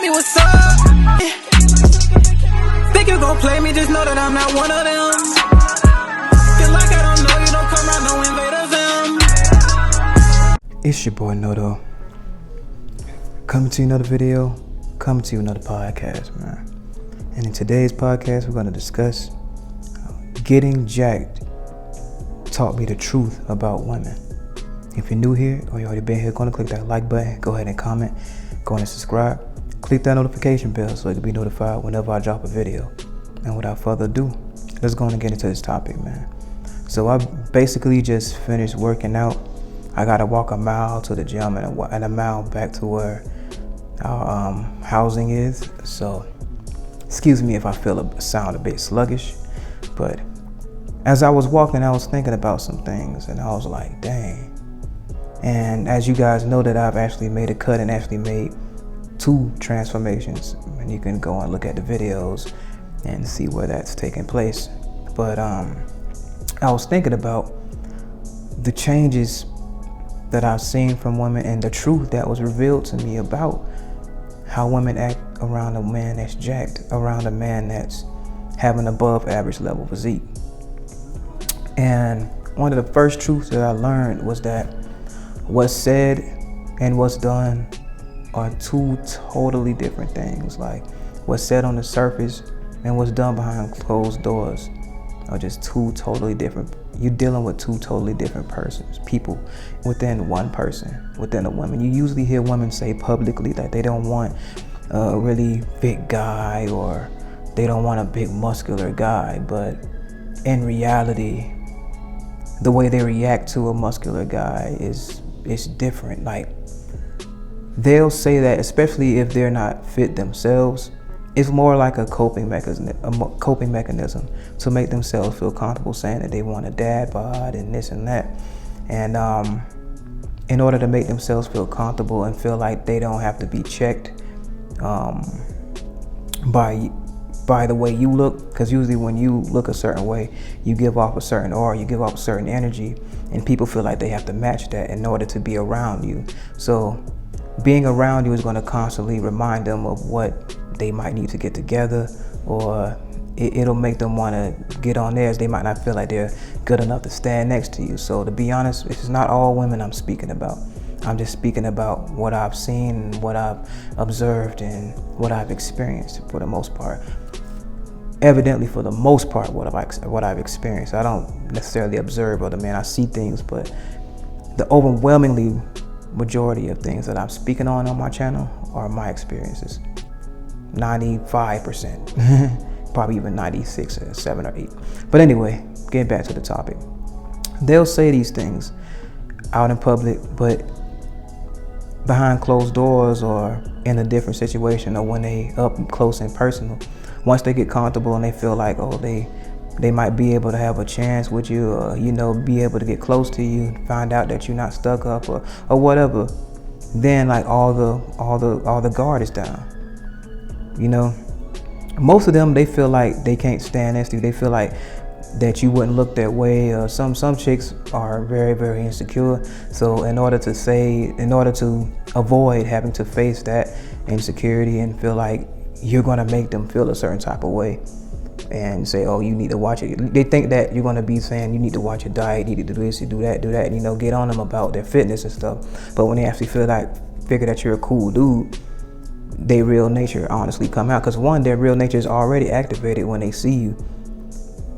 me what's up. Think you gon' play me, just know that I'm not one of them. Feel like I don't know you, don't come around, no invaders them. It's your boy Noto. Coming to you another video, coming to you another podcast, man. And in today's podcast, we're going to discuss getting jacked taught me the truth about women. If you're new here or you already been here, go and click that like button, go ahead and comment, go and subscribe. Click that notification bell so you can be notified whenever I drop a video. And without further ado, let's go and get into this topic, man. So I basically just finished working out. I got to walk a mile to the gym and a mile back to where our housing is. So excuse me if I sound a bit sluggish, but as I was walking, I was thinking about some things and I was like, dang. And as you guys know that I've actually made a cut and actually made 2 transformations, and you can go and look at the videos and see where that's taking place. But I was thinking about the changes that I've seen from women and the truth that was revealed to me about how women act around a man that's jacked, around a man that's having above average level physique. And one of the first truths that I learned was that what's said and what's done are 2 totally different things. Like what's said on the surface and what's done behind closed doors are just 2 totally different. You're dealing with 2 totally different persons, people within one person, within a woman. You usually hear women say publicly that they don't want a really big guy or they don't want a big muscular guy, but in reality, the way they react to a muscular guy is different. Like they'll say that, especially if they're not fit themselves, it's more like a coping mechanism to make themselves feel comfortable saying that they want a dad bod and this and that. And in order to make themselves feel comfortable and feel like they don't have to be checked by the way you look, because usually when you look a certain way, you give off a certain aura, you give off a certain energy, and people feel like they have to match that in order to be around you. So being around you is going to constantly remind them of what they might need to get together, or it'll make them want to get on theirs. They might not feel like they're good enough to stand next to you. So to be honest, it's not all women I'm speaking about. I'm just speaking about what I've seen, what I've observed, and what I've experienced for the most part. Evidently, for the most part, what I've experienced. I don't necessarily observe other men. I see things, but the overwhelmingly majority of things that I'm speaking on my channel are my experiences. 95%, probably even 96 or 7 or 8. But anyway, getting back to the topic. They'll say these things out in public, but behind closed doors or in a different situation, or when they up close and personal, once they get comfortable and they feel like, oh, they might be able to have a chance with you, or be able to get close to you, find out that you're not stuck up or whatever, then like all the guard is down. Most of them, they feel like they can't stand next to you. They feel like that you wouldn't look that way. Some chicks are very, very insecure. So in order to avoid having to face that insecurity and feel like you're going to make them feel a certain type of way and say, oh, you need to watch it. They think that you're going to be saying you need to watch your diet, you need to do this, you do that, and get on them about their fitness and stuff. But when they actually figure that you're a cool dude, their real nature honestly come out. Because one, their real nature is already activated when they see you.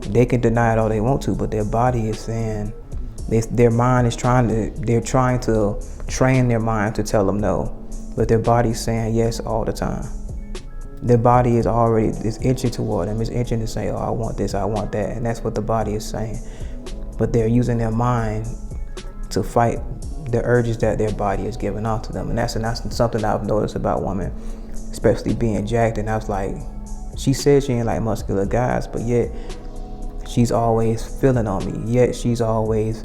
They can deny it all they want to, but their body is saying, they're trying to train their mind to tell them no, but their body's saying yes all the time. Their body is itching toward them. It's itching to say, oh, I want this, I want that. And that's what the body is saying. But they're using their mind to fight the urges that their body is giving off to them. And that's something I've noticed about women, especially being jacked. And I was like, she said she ain't like muscular guys, but yet she's always feeling on me. Yet she's always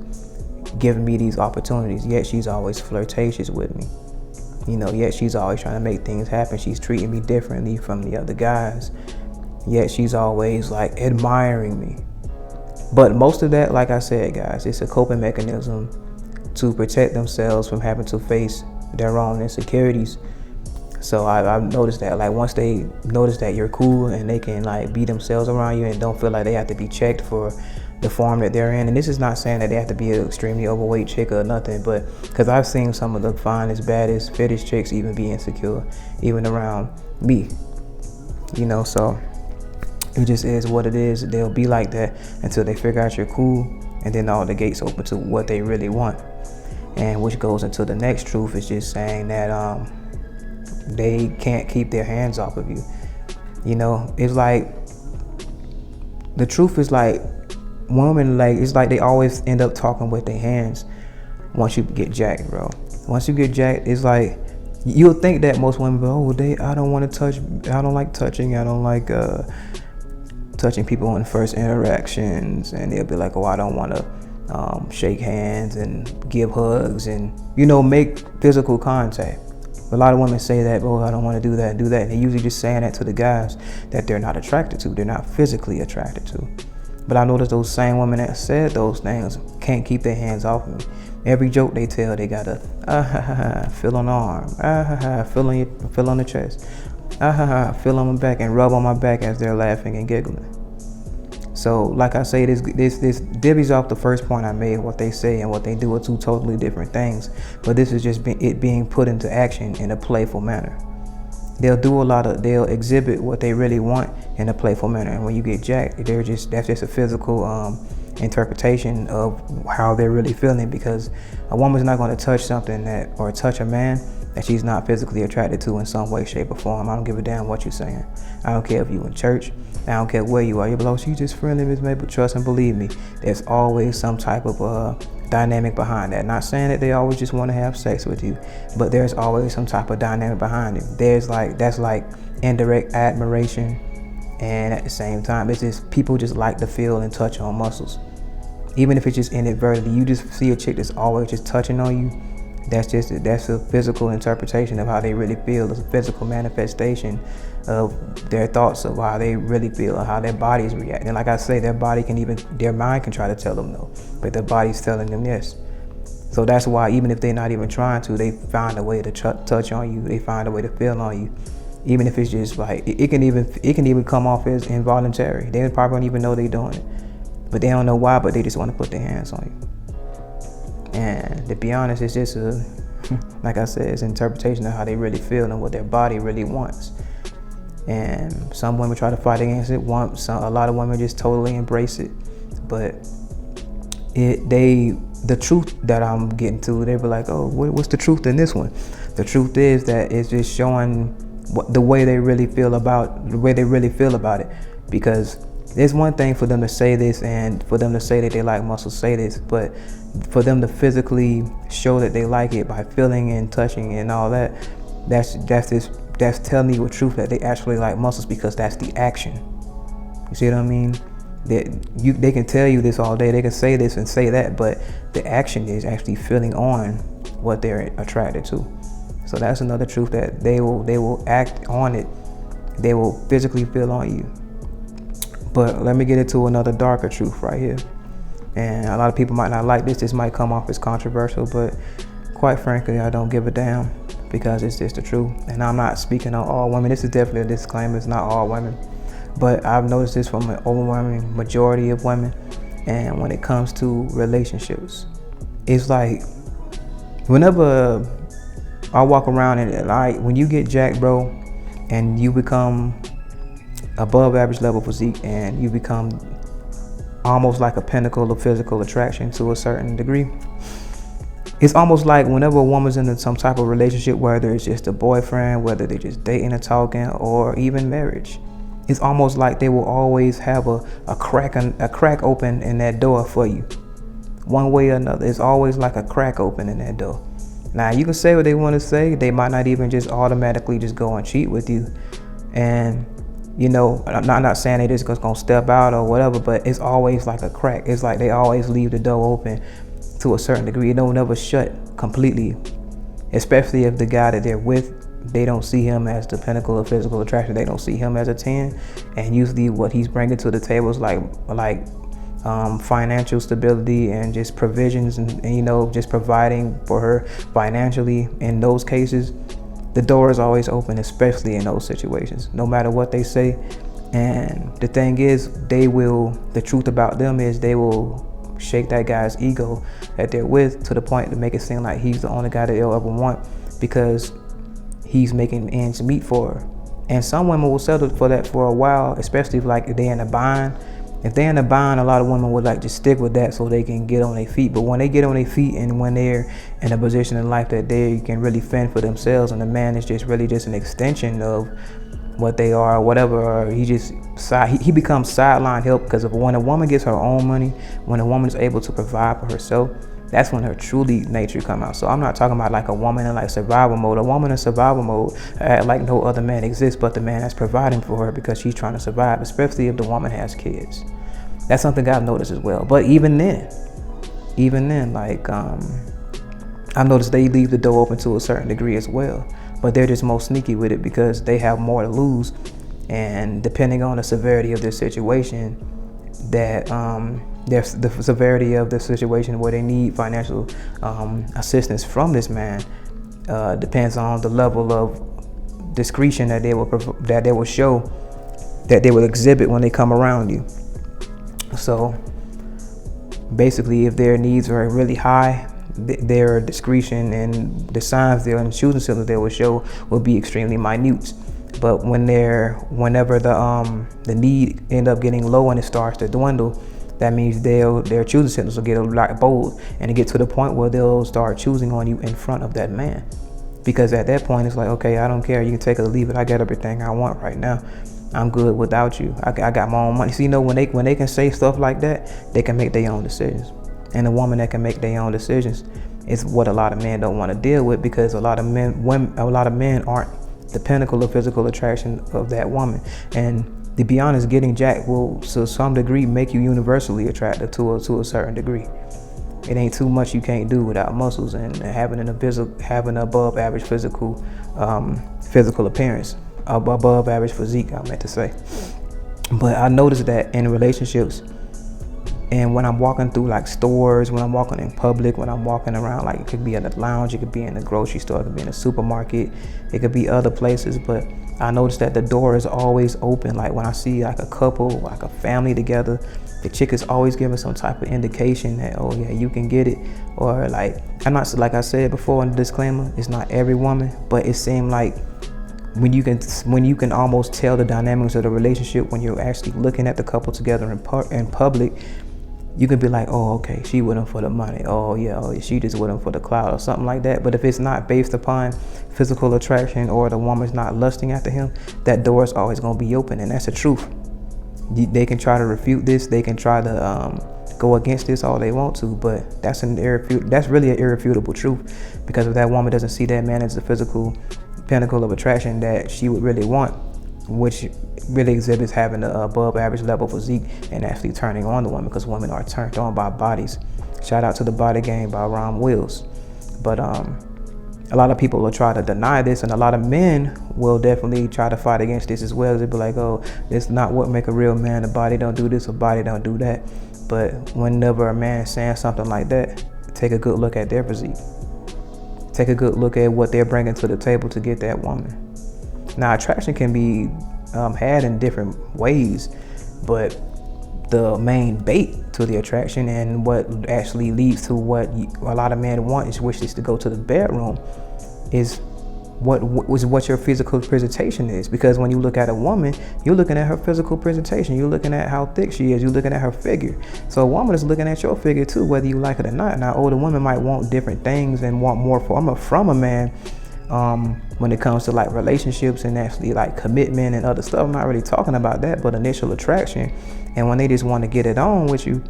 giving me these opportunities. Yet she's always flirtatious with me. Yet she's always trying to make things happen. She's treating me differently from the other guys. Yet she's always like admiring me. But most of that, like I said, guys, it's a coping mechanism to protect themselves from having to face their own insecurities. So I've noticed that, like, once they notice that you're cool and they can like be themselves around you and don't feel like they have to be checked for the form that they're in. And this is not saying that they have to be an extremely overweight chick or nothing, but because I've seen some of the finest, baddest, fittest chicks even be insecure, even around me, you know. So it just is what it is. They'll be like that until they figure out you're cool, and then all the gates open to what they really want. And which goes into the next truth, is just saying that they can't keep their hands off of you. You know, it's like, the truth is like, women, like, it's like they always end up talking with their hands once you get jacked, bro. Once you get jacked, it's like, you'll think that most women, I don't want to touch, I don't like touching, I don't like touching people in first interactions, and they'll be like, I don't want to shake hands and give hugs and, you know, make physical contact. A lot of women say that, I don't want to do that. And they're usually just saying that to the guys that they're not attracted to, they're not physically attracted to. But I noticed those same women that said those things can't keep their hands off of me. Every joke they tell, they gotta feel on the arm, feel on the chest, feel on my back and rub on my back as they're laughing and giggling. So, like I say, this divvies off the first point I made. What they say and what they do are two totally different things. But this is just it being put into action in a playful manner. They'll exhibit what they really want in a playful manner. And when you get jacked, that's just a physical interpretation of how they're really feeling, because a woman's not going to touch something or touch a man that she's not physically attracted to in some way, shape, or form. I don't give a damn what you're saying. I don't care if you in church. I don't care where you are. You're like, she's just friendly, Miss May, but trust and believe me, there's always some type of dynamic behind that. Not saying that they always just want to have sex with you, but there's always some type of dynamic behind it. That's like indirect admiration, and at the same time, it's just people just like to feel and touch on muscles. Even if it's just inadvertently, you just see a chick that's always just touching on you. That's a physical interpretation of how they really feel. It's a physical manifestation of their thoughts of how they really feel or how their bodies react. And like I say, their mind can try to tell them no, but their body's telling them yes. So that's why even if they're not even trying to, they find a way to touch on you. They find a way to feel on you, even if it's just like it can even come off as involuntary. They probably don't even know they're doing it, but they don't know why. But they just want to put their hands on you. And to be honest, it's just like I said, it's an interpretation of how they really feel and what their body really wants. And some women try to fight against it. A lot of women just totally embrace it. But the truth that I'm getting to, they be like, what's the truth in this one? The truth is that it's just showing the way they really feel about it. Because there's one thing for them to say this and for them to say that they like muscles, say this, but for them to physically show that they like it by feeling and touching and all that, that's telling you a truth that they actually like muscles, because that's the action. You see what I mean? They can tell you this all day, they can say this and say that, but the action is actually feeling on what they're attracted to. So that's another truth, that they will act on it. They will physically feel on you. But let me get into another darker truth right here. And a lot of people might not like this. This might come off as controversial, but quite frankly, I don't give a damn, because it's just the truth. And I'm not speaking on all women. This is definitely a disclaimer. It's not all women. But I've noticed this from an overwhelming majority of women. And when it comes to relationships, it's like whenever I walk around and when you get jacked, bro, and you become above average level physique and you become almost like a pinnacle of physical attraction to a certain degree, it's almost like whenever a woman's in some type of relationship, whether it's just a boyfriend, whether they're just dating or talking, or even marriage, it's almost like they will always have a crack open in that door for you, one way or another. It's always like a crack open in that door. Now, you can say what they want to say. They might not even just automatically just go and cheat with you. And you know, I'm not saying they just gonna step out or whatever, but it's always like a crack. It's like they always leave the door open to a certain degree. It don't never shut completely, especially if the guy that they're with, they don't see him as the pinnacle of physical attraction. They don't see him as a 10. And usually what he's bringing to the table is like financial stability and just provisions and, you know, just providing for her financially. In those cases, the door is always open, especially in those situations, no matter what they say. And the thing is, the truth about them is they will shake that guy's ego that they're with to the point to make it seem like he's the only guy that they'll ever want because he's making ends meet for her. And some women will settle for that for a while, especially if they're in a bind. If they're in a bind, a lot of women would just stick with that so they can get on their feet. But when they get on their feet and when they're in a position in life that they can really fend for themselves and the man is just really just an extension of what they are or whatever, or he becomes sideline help, because when a woman gets her own money, when a woman is able to provide for herself, that's when her truly nature come out. So I'm not talking about a woman in survival mode. A woman in survival mode act like no other man exists but the man that's providing for her because she's trying to survive, especially if the woman has kids. That's something I've noticed as well. But even then, I've noticed they leave the door open to a certain degree as well. But they're just more sneaky with it because they have more to lose. And depending on the severity of their situation, the severity of the situation where they need financial assistance from this man depends on the level of discretion that they will show, that they will exhibit when they come around you. So basically, if their needs are really high, their discretion and the signs and choosing symptoms they will show will be extremely minute. But whenever the need end up getting low and it starts to dwindle, that means their choosing symptoms will get a lot bold and get to the point where they'll start choosing on you in front of that man. Because at that point, it's like, okay, I don't care. You can take it or leave it. I got everything I want right now. I'm good without you. I got my own money. So, when they can say stuff like that, they can make their own decisions. And a woman that can make their own decisions is what a lot of men don't want to deal with, because a lot of men aren't the pinnacle of physical attraction of that woman. And to be honest, getting jacked will to some degree make you universally attractive to a certain degree. It ain't too much you can't do without muscles and having above average physical appearance, above average physique, I meant to say. But I noticed that in relationships, and when I'm walking through stores, when I'm walking in public, when I'm walking around, it could be in the lounge, it could be in the grocery store, it could be in the supermarket, it could be other places, but I noticed that the door is always open. When I see a couple, a family together, the chick is always giving some type of indication that, oh yeah, you can get it. Or I'm not, like I said before in the disclaimer, it's not every woman, but it seemed like when you can almost tell the dynamics of the relationship when you're actually looking at the couple together in public, you could be like, oh, okay, she with him for the money. Oh yeah, she just with him for the clout or something like that. But if it's not based upon physical attraction or the woman's not lusting after him, that door is always gonna be open, and that's the truth. They can try to refute this, they can try to go against this all they want to, but that's really an irrefutable truth. Because if that woman doesn't see that man as the physical pinnacle of attraction that she would really want, which really exhibits having an above average level physique and actually turning on the woman, because women are turned on by bodies. Shout out to The Body Game by Ron Wills. But a lot of people will try to deny this, and a lot of men will definitely try to fight against this as well. They'll be like, oh, this is not what make a real man. The body don't do this, or body don't do that. But whenever a man is saying something like that, take a good look at their physique. Take a good look at what they're bringing to the table to get that woman. Now, attraction can be had in different ways, but the main bait to the attraction and what actually leads to what a lot of men want is wishes to go to the bedroom is what your physical presentation is. Because when you look at a woman, you're looking at her physical presentation, you're looking at how thick she is, you're looking at her figure. So a woman is looking at your figure too, whether you like it or not. Now, older women might want different things and want more from a man when it comes to relationships and actually commitment and other stuff. I'm not really talking about that, but initial attraction. And when they just want to get it on with you,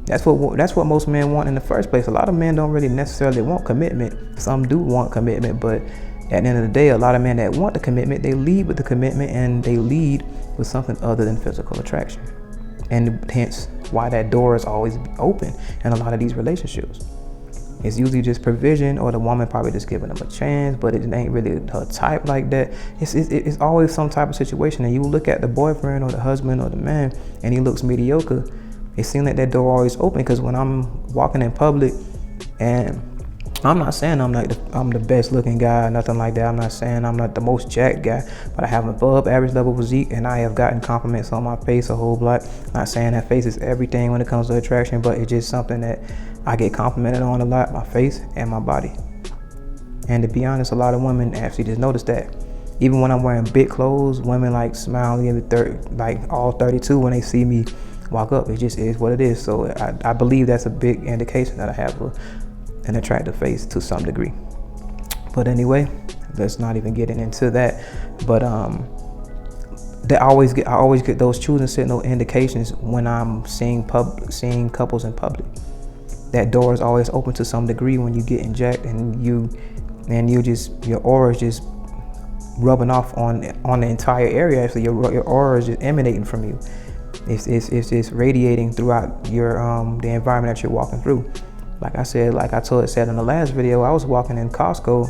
that's what most men want in the first place. A lot of men don't really necessarily want commitment. Some do want commitment, but at the end of the day, a lot of men that want the commitment, they lead with the commitment, and they lead with something other than physical attraction. And hence why that door is always open in a lot of these relationships. It's usually just provision, or the woman probably just giving them a chance, but it ain't really her type like that. It's always some type of situation, and you look at the boyfriend or the husband or the man, and he looks mediocre. It seems like that door always open, because when I'm walking in public and I'm not saying I'm the best looking guy, nothing like that. I'm not saying I'm not the most jacked guy, but I have an above average level physique, and I have gotten compliments on my face a whole lot. Not saying that face is everything when it comes to attraction, but it's just something that I get complimented on a lot, my face and my body. And to be honest, a lot of women actually just notice that. Even when I'm wearing big clothes, women like smile, like all 32 when they see me walk up. It just is what it is. So I believe that's a big indication that I have an attractive face to some degree. But anyway, let's not even get into that. But I always get those choosing signal indications when I'm seeing couples in public. That door is always open to some degree when you get jacked, and your aura is just rubbing off on the entire area. Actually, your aura is just emanating from you. It's radiating throughout your the environment that you're walking through. Like I said in the last video, I was walking in Costco,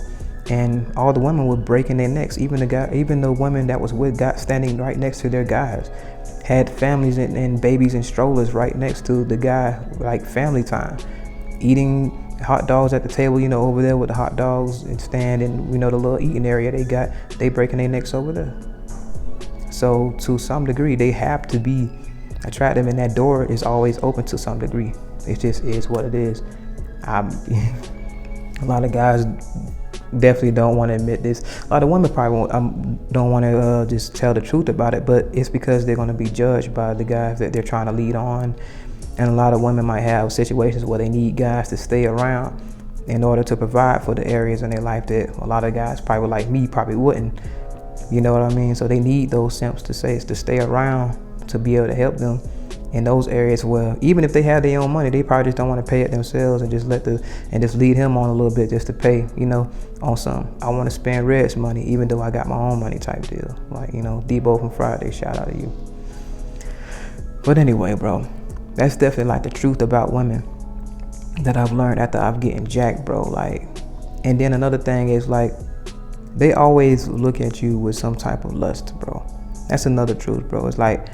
and all the women were breaking their necks. Even the women that was with guys standing right next to their guys, had families and babies and strollers right next to the guy, like family time, eating hot dogs at the table, over there with the hot dogs and stand, and the little eating area they breaking their necks over there. So to some degree, they have to be attractive, and that door is always open to some degree. It just is what it is. A lot of guys definitely don't want to admit this. A lot of women probably don't want to just tell the truth about it, but it's because they're going to be judged by the guys that they're trying to lead on. And a lot of women might have situations where they need guys to stay around in order to provide for the areas in their life that a lot of guys probably like me probably wouldn't. You know what I mean? So they need those simps to stay around to be able to help them in those areas where even if they have their own money, they probably just don't want to pay it themselves, and just lead him on a little bit just to pay, on some. I want to spend Red's money even though I got my own money type deal. Like, Debo from Friday, shout out to you. But anyway, bro, that's definitely like the truth about women that I've learned after I've getting jacked, bro. Like, and then another thing is like, they always look at you with some type of lust, bro. That's another truth, bro. It's like,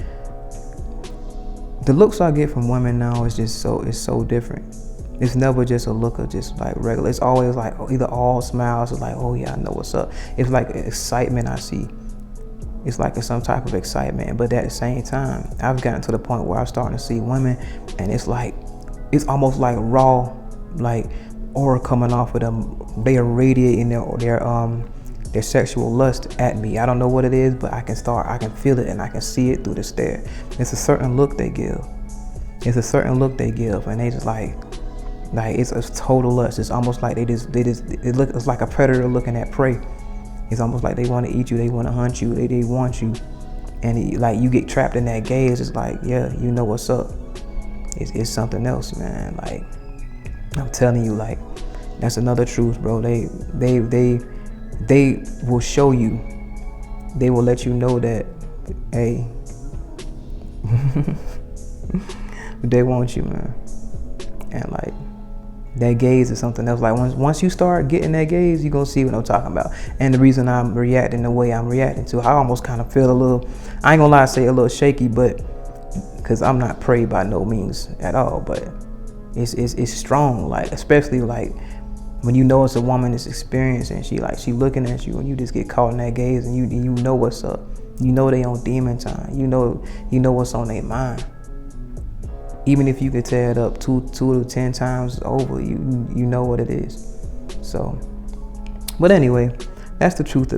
the looks I get from women now is so different. It's never just a look of just like regular. It's always like either all smiles or like, oh yeah, I know what's up. It's like excitement I see. It's like some type of excitement. But at the same time, I've gotten to the point where I'm starting to see women, and it's almost like raw, like aura coming off of them. They are radiating their sexual lust at me. I don't know what it is, but I can feel it, and I can see it through the stare. It's a certain look they give. And they just like it's a total lust. It's almost like it's like a predator looking at prey. It's almost like they want to eat you, they want to hunt you, they want you, and like you get trapped in that gaze. It's like, yeah, you know what's up. It's something else, man. Like, I'm telling you, like, that's another truth, bro. They will show you. They will let you know that, hey, they want you, man. And like, that gaze is something else. Like, once you start getting that gaze, you're gonna see what I'm talking about. And the reason I'm reacting the way I'm reacting to, I almost kind of feel a little, I ain't gonna lie, say a little shaky, but because I'm not prey by no means at all, but it's strong. Like, especially like when you know it's a woman that's experienced, and she looking at you, and you just get caught in that gaze, and you know what's up. You know they on demon time. You know what's on their mind. Even if you could tear it up 2 to 10 times over, you know what it is. So, but anyway, that's the truth.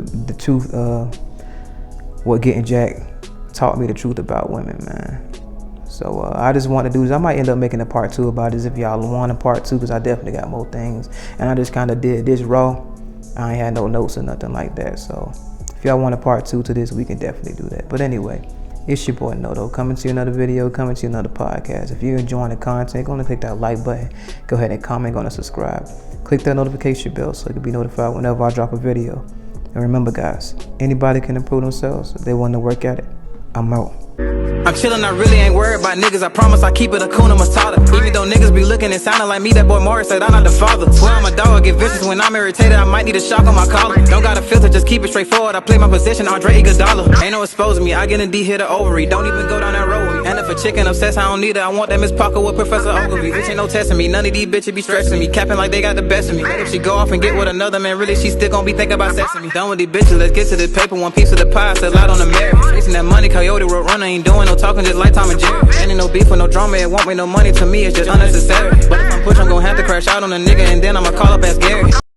What getting jacked taught me the truth about women, man. So I just want to do this. I might end up making a part 2 about this if y'all want a part 2, because I definitely got more things. And I just kind of did this raw. I ain't had no notes or nothing like that. So if y'all want a part 2 to this, we can definitely do that. But anyway, it's your boy Noto, coming to you another video, coming to you another podcast. If you're enjoying the content, go and click that like button. Go ahead and comment, go and subscribe. Click that notification bell so you can be notified whenever I drop a video. And remember, guys, anybody can improve themselves if they want to work at it. I'm out. I'm chillin', I really ain't worried about niggas. I promise I keep it a Kuna Matata. Even though niggas be looking and sounding like me, that boy Morris said I'm not the father. Swear I'm a dog, get vicious when I'm irritated. I might need a shock on my collar. Don't got a filter, just keep it straightforward. I play my position, Andre Iguodala. Ain't no exposing me, I get in D, hit the ovary. Don't even go down that road with me. And if a chicken obsessed, I don't need it. I want that Miss Parker with Professor Ogilvy. Bitch ain't no testing me, none of these bitches be stressing me. Capping like they got the best of me. If she go off and get with another man, really she still gon' be thinking about sexing me. Done with these bitches, let's get to this paper. One piece of the pie, sell out on the merit. Chasing that money, Coyote Road Runner, ain't doing no talking, just like Tom and Jerry. Ain't no beef with no drama, it won't make no money to me, it's just unnecessary. But if I'm pushed, I'm gon' have to crash out on a nigga, and then I'ma call up as Gary.